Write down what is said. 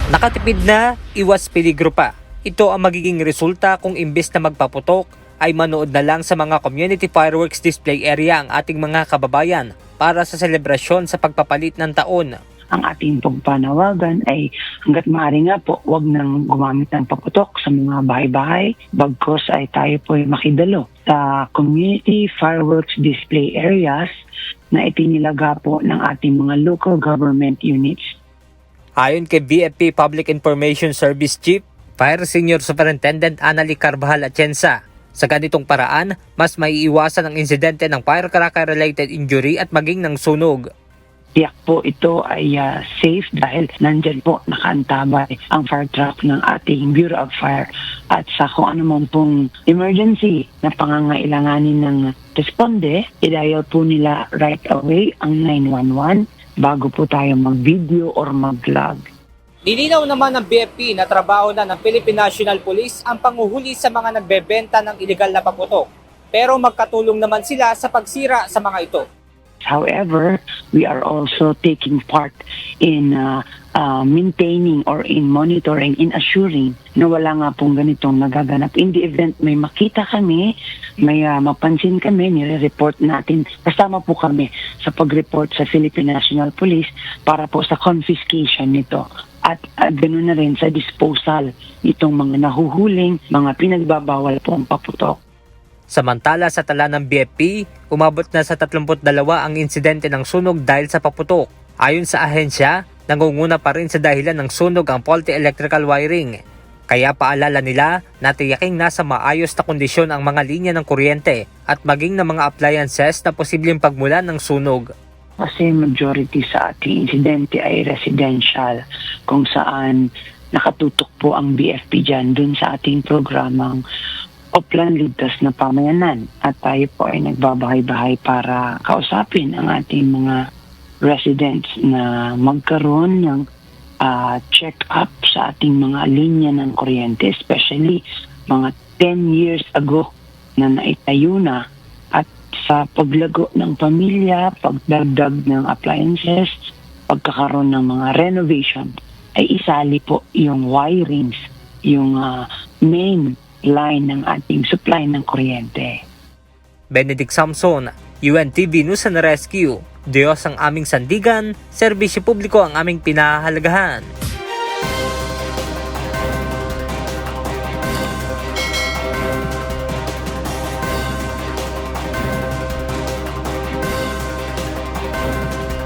Nakatipid na, iwas peligro pa. Ito ang magiging resulta kung imbes na magpaputok, ay manood na lang sa mga community fireworks display area ang ating mga kababayan para sa selebrasyon sa pagpapalit ng taon. Ang ating pagpanawagan ay hanggat maaari nga po, wag nang gumamit ng paputok sa mga bahay-bahay. Bagkos ay tayo po ay makidalo sa community fireworks display areas na itinilaga po ng ating mga local government units. Ayon kay BFP Public Information Service Chief, Fire Senior Superintendent Annalie Carvajal Atienza, sa ganitong paraan, mas maiiwasan ang insidente ng firecracker-related injury at maging ng sunog. Tiyak po ito ay safe dahil nandyan po nakaantabay ang fire truck ng ating Bureau of Fire at sa kung ano man pong emergency na pangangailanganin ng responde, i-dial po nila right away ang 911 bago po tayo mag-video or mag-vlog. Nilinaw naman ng BFP na trabaho na ng Philippine National Police ang panguhuli sa mga nagbebenta ng iligal na paputok. Pero magkatulong naman sila sa pagsira sa mga ito. However, we are also taking part in maintaining or in monitoring, in assuring na wala nga pong ganitong nagaganap. In the event may makita kami, may mapansin kami, nire-report natin. Kasama po kami sa pag-report sa Philippine National Police para po sa confiscation nito. At ganoon na rin sa disposal itong mga nahuhuling, mga pinagbabawal po ang paputok. Samantala sa tala ng BFP, umabot na sa 32 ang insidente ng sunog dahil sa paputok. Ayon sa ahensya, nangunguna pa rin sa dahilan ng sunog ang faulty electrical wiring. Kaya paalala nila na tiyaking nasa maayos na kondisyon ang mga linya ng kuryente at maging ng mga appliances na posibleng pagmulan ng sunog. Kasi majority sa ating insidente ay residential kung saan nakatutok po ang BFP dyan dun sa ating programang Oplan Ligtas na Pamayanan at tayo po ay nagbabahay-bahay para kausapin ang ating mga residents na magkaroon ng check-up sa ating mga linya ng kuryente, especially mga 10 years ago na naitayo na, at sa paglago ng pamilya, pagdagdag ng appliances, pagkakaroon ng mga renovation, ay isali po yung wirings, yung main line ng ating supply ng kuryente. Benedict Samson, UNTV News and Rescue. Diyos ang aming sandigan, serbisyo publiko ang aming pinahahalagahan.